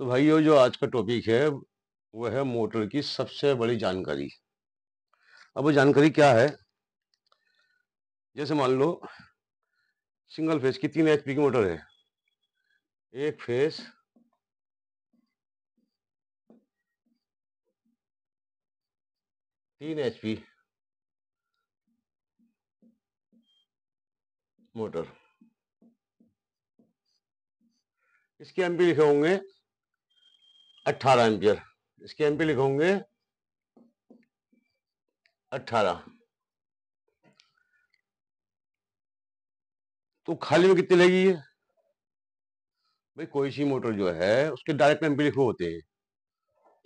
तो भाइयों जो आज का टॉपिक है वो है मोटर की सबसे बड़ी जानकारी। अब वो जानकारी क्या है? जैसे मान लो सिंगल फेज की 3 HP की मोटर है। एक फेज 3 HP मोटर, इसके एमपी लिखे होंगे 18 एम्पियर। इसके एमपी लिखे होंगे 18। तो खाली में कितनी लगेगी? भाई कोई सी मोटर जो है उसके डायरेक्ट एमपी लिखे होते हैं,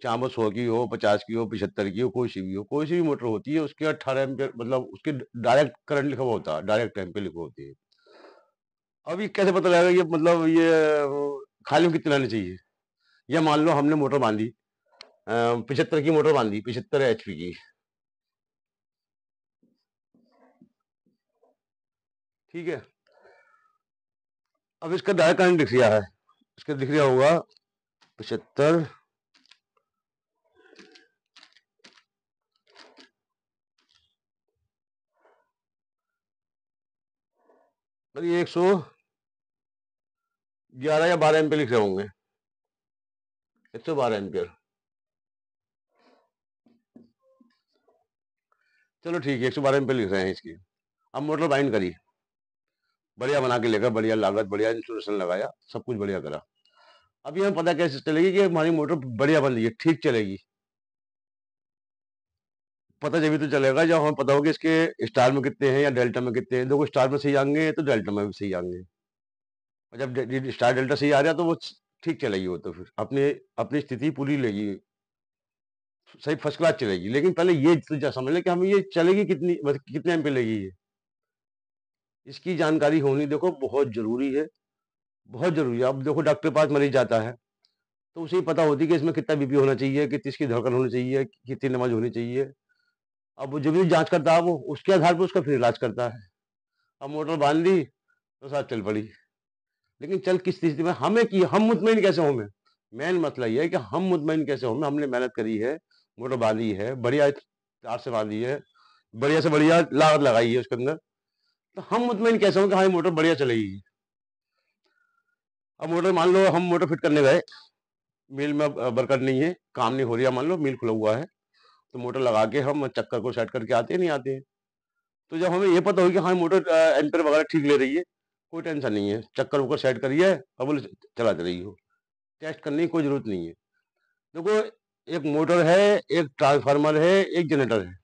चाहे वो 100 की हो, 50 की हो, 75 की हो, कोई सी भी हो, कोई सी भी मोटर होती है उसके 18 एम्पियर मतलब उसके डायरेक्ट करंट लिखा हुआ होता है, डायरेक्ट एमपी लिखे होते हैं। अब ये कैसे पता लगेगा ये मतलब ये खाली में कितनी लानी चाहिए? या मान लो हमने मोटर बांधी 75 की मोटर बांधी, 75 HP की। ठीक है। अब इसका डायरेक्ट करंट दिख रहा है, इसका दिख रहा होगा 75 ये 111 या 12 एम्पियर लिख रहे होंगे। 112 एम्पियर। चलो ठीक है, 112 एम्पियर लिख रहे हैं इसकी। अब मोटर बाइंड करी, बढ़िया बना के लेकर, बढ़िया लागत, बढ़िया इंस्टॉलेशन लगाया, सब कुछ बढ़िया करा। अभी हमें पता कैसे चलेगी कि हमारी मोटर बढ़िया बन रही है, ठीक चलेगी? पता जब भी तो चलेगा जब हमें पता होगा इसके स्टार में कितने हैं या डेल्टा में कितने हैं। देखो स्टार में सही आएंगे तो डेल्टा में भी सही आएंगे, और जब स्टार डेल्टा सही आ रहा है तो वो ठीक चलेगी, वो तो फिर अपने अपनी स्थिति पूरी लेगी, सही फर्स्ट क्लास चलेगी। लेकिन पहले ये तो समझ लें कि हमें ये चलेगी कितनी, मतलब कितने एम पे लेगी ये, इसकी जानकारी होनी देखो बहुत जरूरी है, बहुत जरूरी है। अब देखो डॉक्टर के पास मरीज जाता है तो उसे ही पता होती है कि इसमें कितना बीपी होना चाहिए, कितनी इसकी धड़कन होनी चाहिए, कितनी नमाज होनी चाहिए। अब वो जब भी जांच करता है वो उसके आधार पर उसका फिर इलाज करता है। अब मोटर बांध दी तो साथ चल पड़ी, लेकिन चल किस स्थिति में हमें की, हम मुतमईन कैसे हों? मेन मसला ये है कि हम मुतमईन कैसे हों। हमने मेहनत करी है, मोटर बांधी है, बढ़िया तार से बांधी है, बढ़िया से बढ़िया लागत लगाई है उसके अंदर, तो हम मुतमईन कैसे हों कि हमारी मोटर बढ़िया चलेगी? अब मोटर मान लो हम मोटर फिट करने गए, मिल में बरकत नहीं है, काम नहीं हो रही है, मान लो मिल खुला हुआ है, तो मोटर लगा के हम चक्कर को सेट करके आते हैं, नहीं आते हैं। तो जब हमें ये पता हो कि हाँ मोटर एम्पेयर वगैरह ठीक ले रही है, कोई टेंशन नहीं है, चक्कर वक्कर सेट करिए, अब बोले चलाते रही हो, टेस्ट करने की कोई जरूरत नहीं है। देखो एक मोटर है, एक ट्रांसफार्मर है, एक जनरेटर है।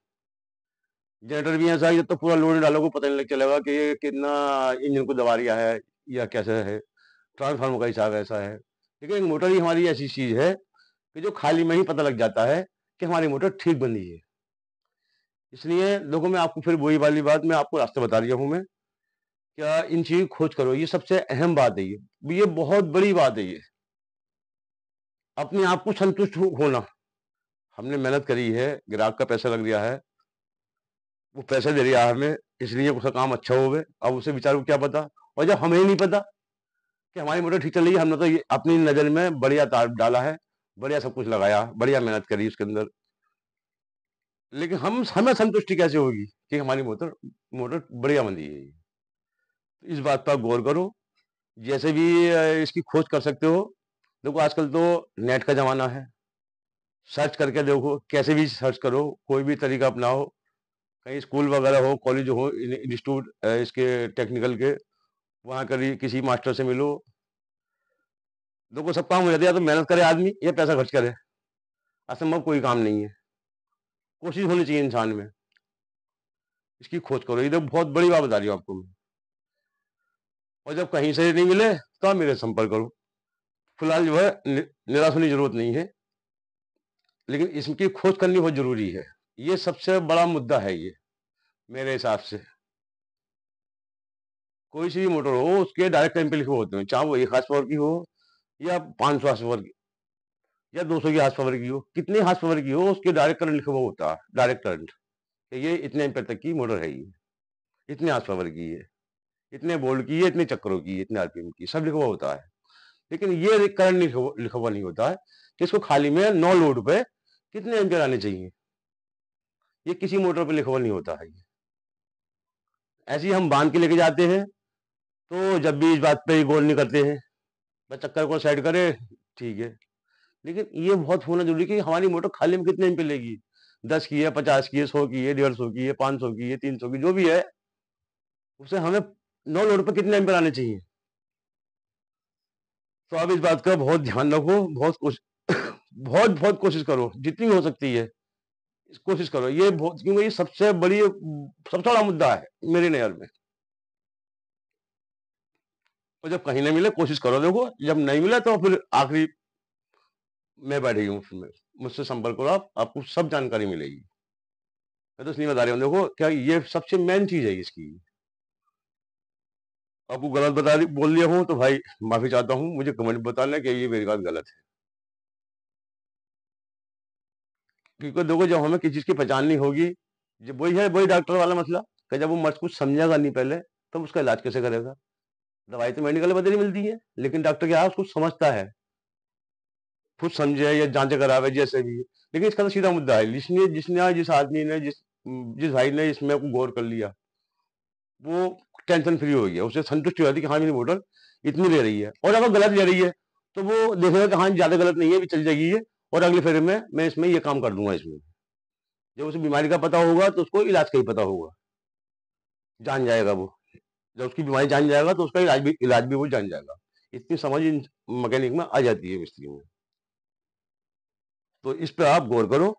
जनरेटर भी ऐसा है, जब तो पूरा लोड डालोगे पता नहीं लग चलेगा कि ये कितना इंजन को दबा रहा है या कैसा है। ट्रांसफार्मर का हिसाब ऐसा है, लेकिन एक मोटर ही हमारी ऐसी चीज है कि जो खाली में ही पता लग जाता है कि हमारी मोटर ठीक बनी है। इसलिए देखो मैं आपको फिर वही वाली बात मैं आपको रास्ता बता रहा हूँ मैं, क्या इन चीज की खोज करो, ये सबसे अहम बात है, ये बहुत बड़ी बात है। ये अपने आप को संतुष्ट होना, हमने मेहनत करी है, ग्राहक का पैसा लग गया है, वो पैसा दे रहा है हमें, इसलिए उसका काम अच्छा हो गए। अब उसे बेचारे को क्या पता, और जब हमें ही नहीं पता कि हमारी मोटर ठीक चल रही है, हमने तो ये अपनी नजर में बढ़िया तार डाला है, बढ़िया सब कुछ लगाया, बढ़िया मेहनत करी उसके अंदर, लेकिन हम हमें संतुष्टि कैसे होगी कि हमारी मोटर मोटर बढ़िया बन रही है? तो इस बात पर गौर करो, जैसे भी इसकी खोज कर सकते हो। देखो आजकल तो नेट का जमाना है, सर्च करके देखो, कैसे भी सर्च करो, कोई भी तरीका अपनाओ, कहीं स्कूल वगैरह हो, कॉलेज हो, इंस्टीट्यूट इसके टेक्निकल के, वहाँ कभी किसी मास्टर से मिलो। देखो सब काम हो जाते हैं, या तो मेहनत करे आदमी या पैसा खर्च करे, असंभव कोई काम नहीं है। कोशिश होनी चाहिए इंसान में, इसकी खोज करो। ये तो बहुत बड़ी बात बता रही हूँ आपको मैं। और जब कहीं से नहीं मिले तो आप मेरे से संपर्क करो। फिलहाल जो है निराश होने की जरूरत नहीं है, लेकिन इसकी खोज करनी बहुत जरूरी है। ये सबसे बड़ा मुद्दा है ये, मेरे हिसाब से। कोई सी भी मोटर हो उसके डायरेक्ट टाइम पे लिखे हुए होते हैं, चाहे वो 1 हार्स पावर की हो या 500 हार्स पावर की या 200 की हार्स पावर की हो, कितनी हार्स पावर की हो, उसके डायरेक्ट करंट लिखा हुआ होता है, डायरेक्ट करंट, कि ये इतने एम्पेयर तक की मोटर है, ये इतने हार्स पावर की है, इतने वोल्ट की है, इतने चक्करों की है, इतने आरपीएम की, सब लिखा हुआ होता है। लेकिन ये करंट लिखा हुआ नहीं होता है कि इसको खाली में नो लोड पे कितने एम्पियर आने चाहिए। ये किसी मोटर पे लिखा हुआ नहीं होता है। ऐसे ही हम बांध के लेके जाते हैं, तो जब भी इस बात पे ही गौर नहीं करते हैं, बस चक्कर को सेट करे, ठीक है। लेकिन ये बहुत होना जरूरी है कि हमारी मोटर खाली में कितने एम्पियर लेगी। 10 की है, 50 की है, 100 की है, 150 की है, 500 की है, 300 की, जो भी है, उसे हमें नो लोड पे कितने एम्पियर आने चाहिए। तो आप इस बात का बहुत ध्यान रखो, बहुत बहुत बहुत कोशिश करो, जितनी हो सकती है कोशिश करो। ये बहुत, क्योंकि ये सबसे बड़ा मुद्दा है मेरी नज़र में। और जब कहीं नहीं मिले, कोशिश करो, देखो जब नहीं मिला तो फिर आखिरी मैं बैठ गई हूँ, उसमें मुझसे संपर्क करो, आपको सब जानकारी मिलेगी। मैं तो इसलिए बता रहा हूँ, देखो क्या ये सबसे मेन चीज है इसकी। आपको गलत बोल दिया हूँ तो भाई माफी चाहता हूँ, मुझे कमेंट बताना कि ये मेरी बात गलत है। क्योंकि देखो जब हमें किसी चीज की पहचान नहीं होगी, जब वही डॉक्टर वाला मसला, कि जब वो मर्ज कुछ समझेगा नहीं पहले, तो उसका इलाज कैसे करेगा। दवाई तो मेडिकल में बदली मिलती है, लेकिन डॉक्टर क्या है, उसको समझता है, खुद समझे या जांच करावे जैसे भी। लेकिन इसका तो सीधा मुद्दा है, जिस आदमी ने जिस भाई ने इसमें गौर कर लिया, वो टेंशन फ्री हो गया, उसे संतुष्टि हो जाती है कि हाँ मेरी मोटर इतनी ले रही है। और अगर गलत ले रही है तो वो देखेगा कि हाँ ज्यादा गलत नहीं है, भी चल जाएगी ये, और अगले फेरे में मैं इसमें ये काम कर दूंगा इसमें। जब उसे बीमारी का पता होगा तो उसको इलाज का ही पता होगा, जान जाएगा वो। जब उसकी बीमारी जान जाएगा तो उसका इलाज भी वो जान जाएगा। इतनी समझ इन मैकेनिक में आ जाती है, मिस्त्री में। तो इस पे आप गौर करो।